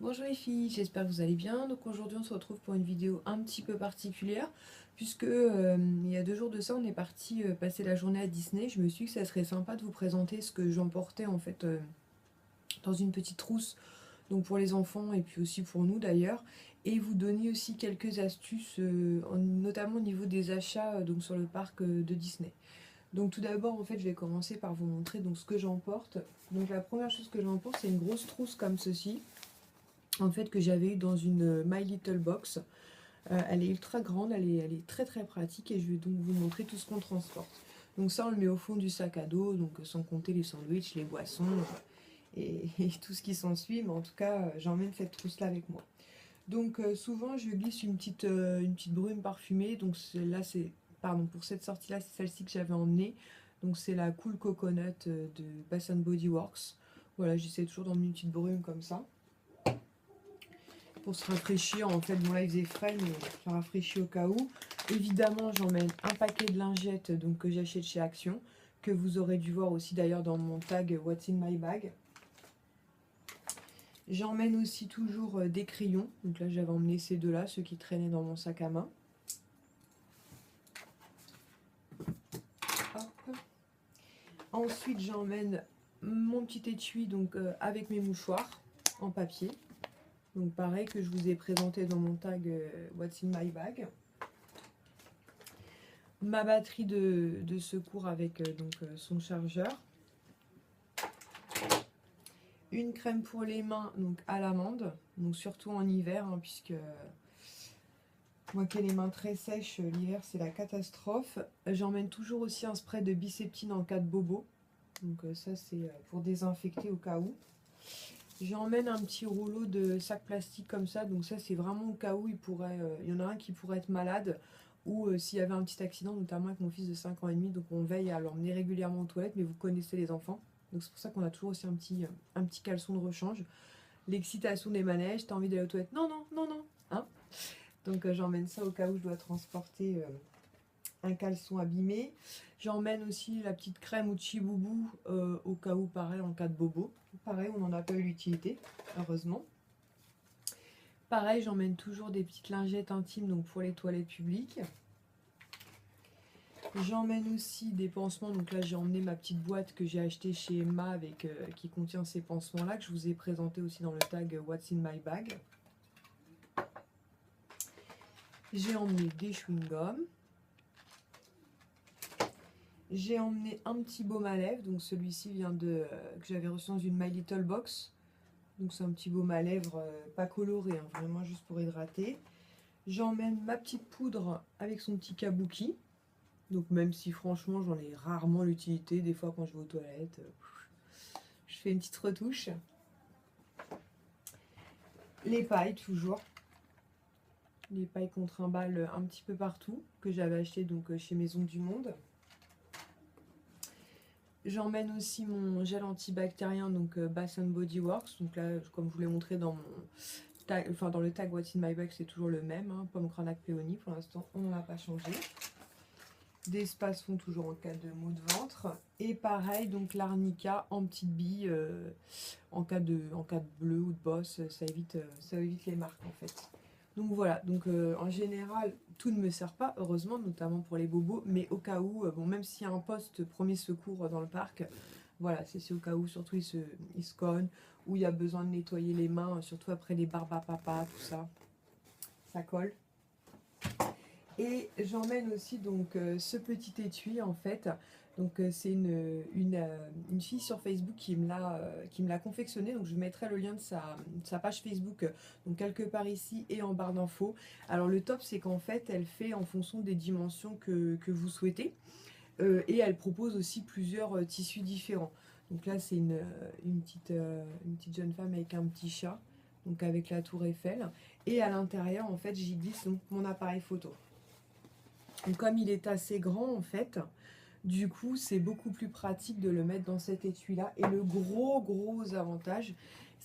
Bonjour les filles, j'espère que vous allez bien. Donc aujourd'hui on se retrouve pour une vidéo un petit peu particulière puisque il y a 2 jours de ça on est parti passer la journée à Disney. Je me suis dit que ça serait sympa de vous présenter ce que j'emportais en fait dans une petite trousse, donc pour les enfants et puis aussi pour nous d'ailleurs, et vous donner aussi quelques astuces notamment au niveau des achats donc sur le parc de Disney. Donc tout d'abord en fait je vais commencer par vous montrer donc ce que j'emporte. Donc la première chose que j'emporte c'est une grosse trousse comme ceci en fait que j'avais eu dans une My Little Box. Elle est ultra grande, elle est très très pratique et je vais donc vous montrer tout ce qu'on transporte. Donc ça on le met au fond du sac à dos, donc sans compter les sandwichs, les boissons et tout ce qui s'ensuit, mais en tout cas j'emmène cette trousse là avec moi. Donc souvent je glisse une petite brume parfumée, donc là c'est, pardon, pour cette sortie là c'est celle-ci que j'avais emmenée, donc c'est la Cool Coconut de Bath Body Works. Voilà, j'essaie toujours d'emmener une petite brume comme ça pour se rafraîchir. En fait, bon là il faisait frais, mais ça rafraîchit au cas où. Évidemment, j'emmène un paquet de lingettes donc, que j'achète chez Action, que vous aurez dû voir aussi d'ailleurs dans mon tag What's in my bag. J'emmène aussi toujours des crayons. Donc là, j'avais emmené ces deux-là, ceux qui traînaient dans mon sac à main. Hop. Ensuite, j'emmène mon petit étui donc, avec mes mouchoirs en papier. Donc pareil que je vous ai présenté dans mon tag What's in my bag. Ma batterie de secours avec son chargeur. Une crème pour les mains donc à l'amande, donc surtout en hiver, hein, puisque moi qui ai les mains très sèches, l'hiver c'est la catastrophe. J'emmène toujours aussi un spray de biceptine en cas de bobo, donc ça c'est pour désinfecter au cas où. J'emmène un petit rouleau de sac plastique comme ça, donc ça c'est vraiment au cas où il y en a un qui pourrait être malade, ou s'il y avait un petit accident, notamment avec mon fils de 5 ans et demi, donc on veille à l'emmener régulièrement aux toilettes, mais vous connaissez les enfants. Donc c'est pour ça qu'on a toujours aussi un petit caleçon de rechange. L'excitation des manèges, t'as envie d'aller aux toilettes, non, non, non, non, hein. Donc j'emmène ça au cas où je dois transporter un caleçon abîmé. J'emmène aussi la petite crème ou chiboubou au cas où, pareil, en cas de bobo. Pareil, on n'en a pas eu l'utilité, heureusement. Pareil, j'emmène toujours des petites lingettes intimes donc pour les toilettes publiques. J'emmène aussi des pansements, donc là j'ai emmené ma petite boîte que j'ai achetée chez Emma avec, qui contient ces pansements là que je vous ai présenté aussi dans le tag What's in my bag. J'ai emmené des chewing-gums. J'ai emmené un petit baume à lèvres, donc celui-ci vient que j'avais reçu dans une My Little Box. Donc c'est un petit baume à lèvres pas coloré, hein, vraiment juste pour hydrater. J'emmène ma petite poudre avec son petit kabuki. Donc même si franchement j'en ai rarement l'utilité, des fois quand je vais aux toilettes, je fais une petite retouche. Les pailles toujours. Les pailles qu'on trimballe un petit peu partout, que j'avais acheté donc chez Maison du Monde. J'emmène aussi mon gel antibactérien, donc Bath Body Works. Donc là, comme je vous l'ai montré dans mon tag, enfin dans le tag What's in my bag, c'est toujours le même, hein, pomme granac péonie. Pour l'instant, on n'en a pas changé. Des spasfons toujours en cas de maux de ventre. Et pareil, donc l'arnica en petite bille en cas de bleu ou de bosse, ça évite les marques en fait. Donc voilà, donc en général, tout ne me sert pas, heureusement, notamment pour les bobos, mais au cas où, bon, même s'il y a un poste premier secours dans le parc, voilà, c'est au cas où, surtout il se cogne, ou il y a besoin de nettoyer les mains, surtout après les barbes à papa, tout ça, ça colle. Et j'emmène aussi donc ce petit étui en fait. Donc c'est une fille sur Facebook qui me l'a confectionné. Donc je mettrai le lien de sa page Facebook donc quelque part ici et en barre d'infos. Alors le top c'est qu'en fait elle fait en fonction des dimensions que vous souhaitez. Et elle propose aussi plusieurs tissus différents. Donc là c'est une petite jeune femme avec un petit chat. Donc avec la tour Eiffel. Et à l'intérieur en fait j'y glisse donc mon appareil photo. Donc comme il est assez grand en fait, du coup c'est beaucoup plus pratique de le mettre dans cet étui là. Et le gros avantage,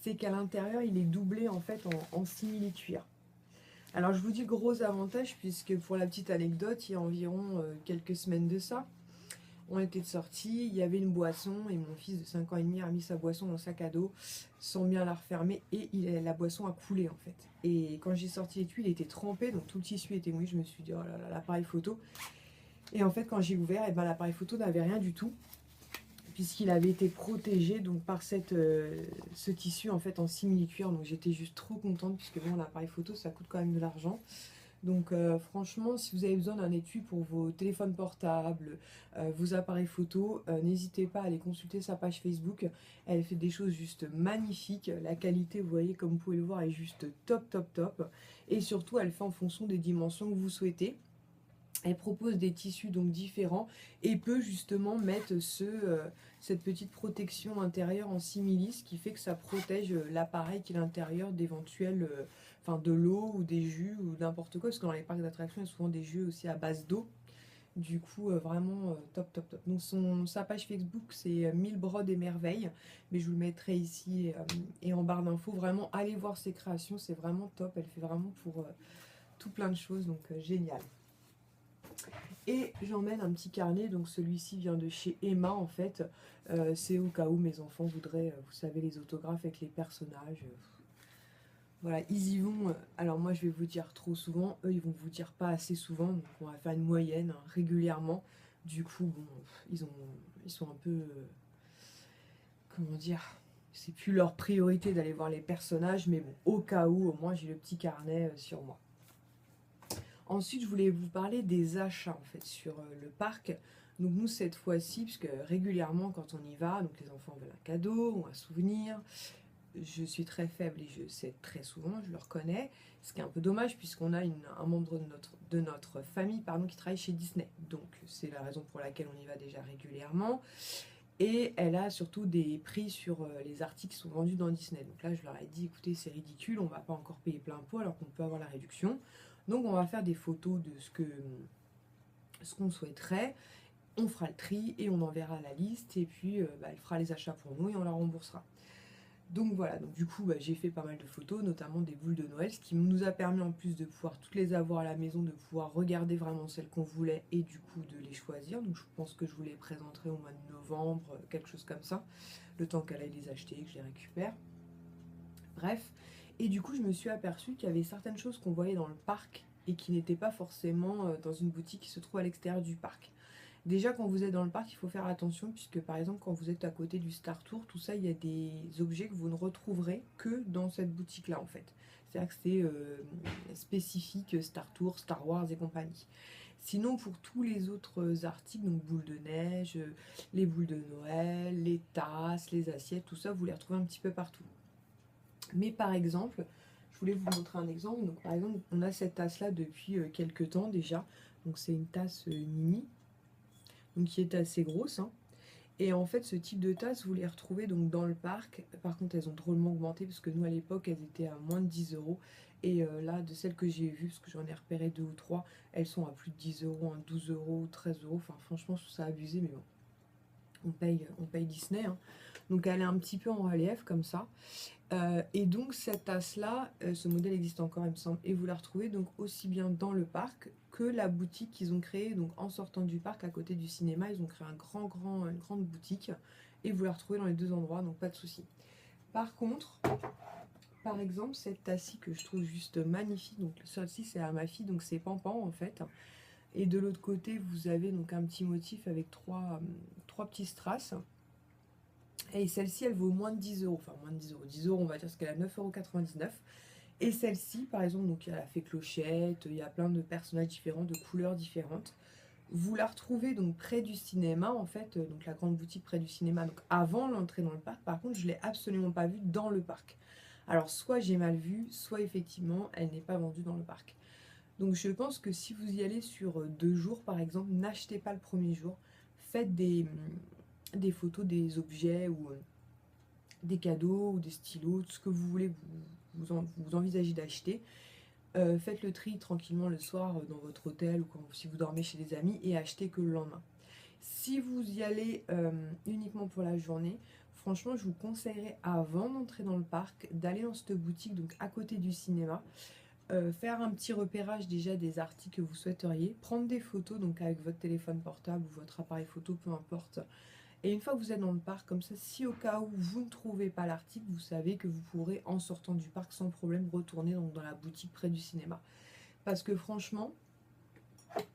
c'est qu'à l'intérieur il est doublé en fait en simili-cuir. Alors je vous dis gros avantage puisque pour la petite anecdote, il y a environ quelques semaines de ça, On était de sortie, il y avait une boisson et mon fils de 5 ans et demi a mis sa boisson dans le sac à dos sans bien la refermer et la boisson a coulé en fait. Et quand j'ai sorti l'étui, il était trempé, donc tout le tissu était mouillé. Je me suis dit, oh là là, l'appareil photo. Et en fait, quand j'ai ouvert, et ben, l'appareil photo n'avait rien du tout, puisqu'il avait été protégé donc, par ce tissu en fait en simili-cuir. Donc j'étais juste trop contente, puisque bon, l'appareil photo, ça coûte quand même de l'argent. Donc franchement, si vous avez besoin d'un étui pour vos téléphones portables, vos appareils photo, n'hésitez pas à aller consulter sa page Facebook. Elle fait des choses juste magnifiques. La qualité, vous voyez, comme vous pouvez le voir, est juste top, top, top. Et surtout, elle fait en fonction des dimensions que vous souhaitez. Elle propose des tissus donc différents et peut justement mettre cette petite protection intérieure en similis qui fait que ça protège l'appareil qui est à l'intérieur d'éventuels, de l'eau ou des jus ou n'importe quoi, parce que dans les parcs d'attractions il y a souvent des jus aussi à base d'eau. Du coup vraiment top top top. Donc sa page Facebook c'est 1000 brodes et merveilles, mais je vous le mettrai ici et en barre d'infos. Vraiment allez voir ses créations, c'est vraiment top, elle fait vraiment pour tout plein de choses, donc génial. Et j'emmène un petit carnet, donc celui-ci vient de chez Emma en fait. C'est au cas où mes enfants voudraient, vous savez, les autographes avec les personnages. Voilà, ils y vont. Alors moi je vais vous dire trop souvent, eux ils vont vous dire pas assez souvent, donc on va faire une moyenne régulièrement. Du coup, bon, ils sont un peu, comment dire, c'est plus leur priorité d'aller voir les personnages, mais bon, au cas où, au moins j'ai le petit carnet sur moi. Ensuite, je voulais vous parler des achats en fait sur le parc. Donc nous cette fois-ci, puisque régulièrement quand on y va, donc les enfants veulent un cadeau ou un souvenir. Je suis très faible et je sais très souvent, je le reconnais. Ce qui est un peu dommage puisqu'on a un membre de notre famille qui travaille chez Disney. Donc c'est la raison pour laquelle on y va déjà régulièrement. Et elle a surtout des prix sur les articles qui sont vendus dans Disney. Donc là je leur ai dit, écoutez c'est ridicule, on va pas encore payer plein pot alors qu'on peut avoir la réduction. Donc on va faire des photos de ce qu'on souhaiterait, on fera le tri et on enverra la liste et puis elle fera les achats pour nous et on la remboursera. Donc voilà, donc du coup j'ai fait pas mal de photos, notamment des boules de Noël, ce qui nous a permis en plus de pouvoir toutes les avoir à la maison, de pouvoir regarder vraiment celles qu'on voulait et du coup de les choisir. Donc je pense que je vous les présenterai au mois de novembre, quelque chose comme ça, le temps qu'elle aille les acheter et que je les récupère. Bref, et du coup je me suis aperçue qu'il y avait certaines choses qu'on voyait dans le parc et qui n'étaient pas forcément dans une boutique qui se trouve à l'extérieur du parc. Déjà quand vous êtes dans le parc il faut faire attention puisque par exemple quand vous êtes à côté du Star Tour, tout ça il y a des objets que vous ne retrouverez que dans cette boutique là en fait. C'est-à-dire que c'est spécifique Star Tour, Star Wars et compagnie. Sinon pour tous les autres articles, donc boules de neige, les boules de Noël, les tasses, les assiettes, tout ça vous les retrouvez un petit peu partout. Mais par exemple, je voulais vous montrer un exemple. Donc par exemple, on a cette tasse là depuis quelques temps déjà. Donc c'est une tasse mini, donc qui est assez grosse. Hein. Et en fait, ce type de tasse, vous les retrouvez donc dans le parc. Par contre, elles ont drôlement augmenté parce que nous à l'époque, elles étaient à moins de 10 euros. Et là, de celles que j'ai vues, parce que j'en ai repéré 2 ou 3, elles sont à plus de 10 euros, 12 euros, 13 euros. Enfin, franchement, je trouve ça abusé, mais bon, on paye Disney. Hein. Donc elle est un petit peu en relief comme ça. Et donc cette tasse-là, ce modèle existe encore il me semble, et vous la retrouvez donc aussi bien dans le parc que la boutique qu'ils ont créée, donc en sortant du parc à côté du cinéma, ils ont créé une grande boutique, et vous la retrouvez dans les deux endroits, donc pas de souci. Par contre, par exemple, cette tasse-ci que je trouve juste magnifique, donc celle-ci c'est à ma fille, donc c'est Pampan en fait, et de l'autre côté vous avez donc un petit motif avec trois petits strass. Et celle-ci, elle vaut moins de 10 euros. Enfin, moins de 10 euros. 10 euros, on va dire, parce qu'elle a 9,99 €. Et celle-ci, par exemple, donc elle a fait clochette, il y a plein de personnages différents, de couleurs différentes. Vous la retrouvez donc près du cinéma, en fait, donc la grande boutique près du cinéma, donc avant l'entrée dans le parc. Par contre, je ne l'ai absolument pas vue dans le parc. Alors, soit j'ai mal vu, soit effectivement, elle n'est pas vendue dans le parc. Donc, je pense que si vous y allez sur 2 jours, par exemple, n'achetez pas le premier jour. Faites des photos des objets ou des cadeaux ou des stylos, tout ce que vous voulez, vous envisagez d'acheter. Faites le tri tranquillement le soir dans votre hôtel ou si vous dormez chez des amis et achetez que le lendemain. Si vous y allez uniquement pour la journée, franchement je vous conseillerais avant d'entrer dans le parc d'aller dans cette boutique donc à côté du cinéma faire un petit repérage déjà des articles que vous souhaiteriez, prendre des photos donc avec votre téléphone portable ou votre appareil photo, peu importe. Et une fois que vous êtes dans le parc, comme ça, si au cas où vous ne trouvez pas l'article, vous savez que vous pourrez, en sortant du parc sans problème, retourner donc dans la boutique près du cinéma. Parce que franchement,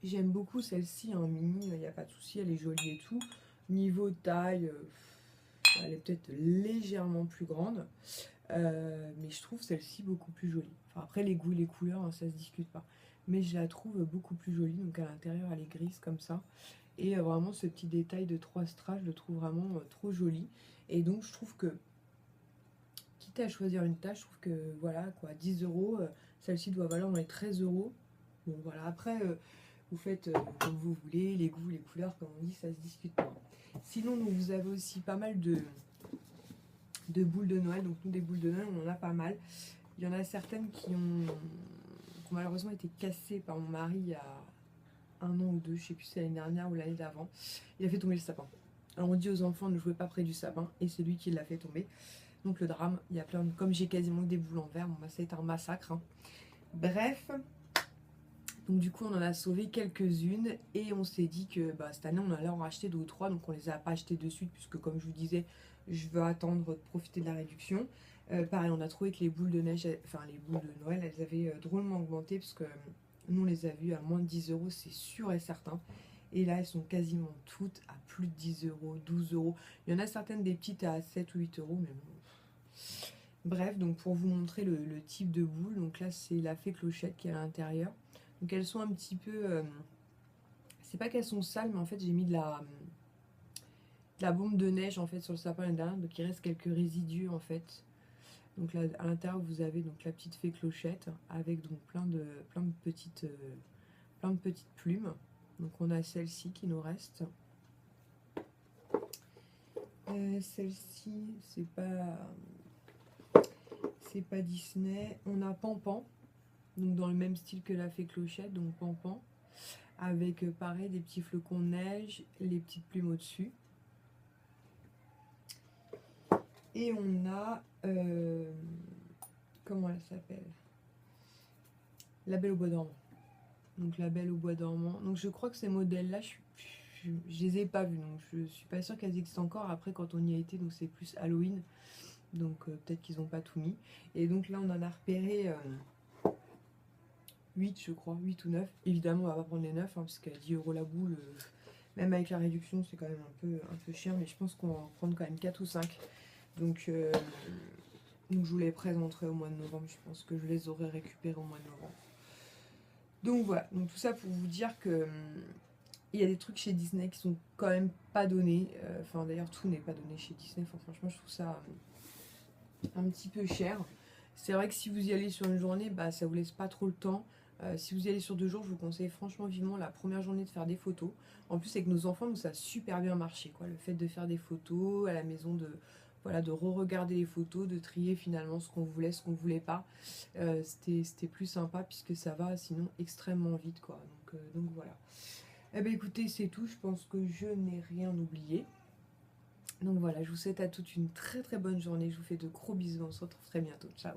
j'aime beaucoup celle-ci, en mini, il n'y a pas de souci, elle est jolie et tout. Niveau taille, elle est peut-être légèrement plus grande. Mais je trouve celle-ci beaucoup plus jolie. Enfin, après, les goûts et les couleurs, hein, ça se discute pas. Mais je la trouve beaucoup plus jolie. Donc à l'intérieur, elle est grise comme ça. Et vraiment, ce petit détail de 3 strass, je le trouve vraiment trop joli. Et donc, je trouve que, quitte à choisir une taille, je trouve que, voilà, quoi, 10 euros, celle-ci doit valoir dans les 13 euros. Bon, voilà, après, vous faites comme vous voulez, les goûts, les couleurs, comme on dit, ça se discute pas. Sinon, donc, vous avez aussi pas mal de boules de Noël. Donc nous, des boules de Noël, on en a pas mal. Il y en a certaines qui ont malheureusement été cassées par mon mari il y a 1 an ou 2, je sais plus si c'est l'année dernière ou l'année d'avant. Il a fait tomber le sapin. Alors on dit aux enfants ne jouez pas près du sapin, et c'est lui qui l'a fait tomber. Donc le drame, il y a plein de... Comme j'ai quasiment que des boules en verre, bon, bah, ça a été un massacre, hein. Bref, donc du coup on en a sauvé quelques-unes, et on s'est dit que bah, cette année on allait en racheter 2 ou 3, donc on les a pas achetées de suite, puisque comme je vous disais, je veux attendre de profiter de la réduction. Pareil, on a trouvé que les boules de neige, enfin les boules de Noël, elles avaient drôlement augmenté, parce que nous on les a vues à moins de 10 euros, c'est sûr et certain. Et là, elles sont quasiment toutes à plus de 10 euros, 12 euros. Il y en a certaines des petites à 7 ou 8 euros, mais bon. Bref, donc pour vous montrer le type de boule, donc là c'est la fée clochette qui est à l'intérieur. Donc elles sont un petit peu... c'est pas qu'elles sont sales, mais en fait j'ai mis de la bombe de neige en fait sur le sapin et derrière, donc il reste quelques résidus en fait. Donc là à l'intérieur vous avez donc la petite fée clochette avec donc plein de petites plumes. Donc on a celle-ci qui nous reste. Celle-ci c'est pas Disney. On a Pampan, donc dans le même style que la fée clochette, donc Pampan, avec pareil des petits flocons de neige, les petites plumes au-dessus. Et on a comment elle s'appelle, la Belle au bois dormant. Donc la Belle au bois dormant. Donc je crois que ces modèles-là, je les ai pas vus, donc je suis pas sûre qu'elles existent encore. Après, quand on y a été, donc c'est plus Halloween, donc peut-être qu'ils ont pas tout mis. Et donc là, on en a repéré 8, je crois, 8 ou 9. Évidemment, on va pas prendre les 9, hein, parce qu'à 10 euros la boule, même avec la réduction, c'est quand même un peu cher, mais je pense qu'on va en prendre quand même 4 ou 5. Donc je vous les présenterai au mois de novembre. Je pense que je les aurai récupérés au mois de novembre. Donc voilà, donc tout ça pour vous dire que il y a des trucs chez Disney qui sont quand même pas donnés. Enfin d'ailleurs tout n'est pas donné chez Disney. Enfin, franchement je trouve ça un petit peu cher. C'est vrai que si vous y allez sur une journée, bah, ça vous laisse pas trop le temps. Si vous y allez sur 2 jours, je vous conseille franchement vivement la première journée de faire des photos. En plus avec nos enfants, nous, ça a super bien marché, quoi. Le fait de faire des photos à la maison, de re-regarder les photos, de trier finalement ce qu'on voulait, ce qu'on voulait pas. C'était plus sympa puisque ça va sinon extrêmement vite, quoi. Donc voilà. Eh bien écoutez, c'est tout. Je pense que je n'ai rien oublié. Donc voilà, je vous souhaite à toutes une très très bonne journée. Je vous fais de gros bisous. On se retrouve très bientôt. Ciao.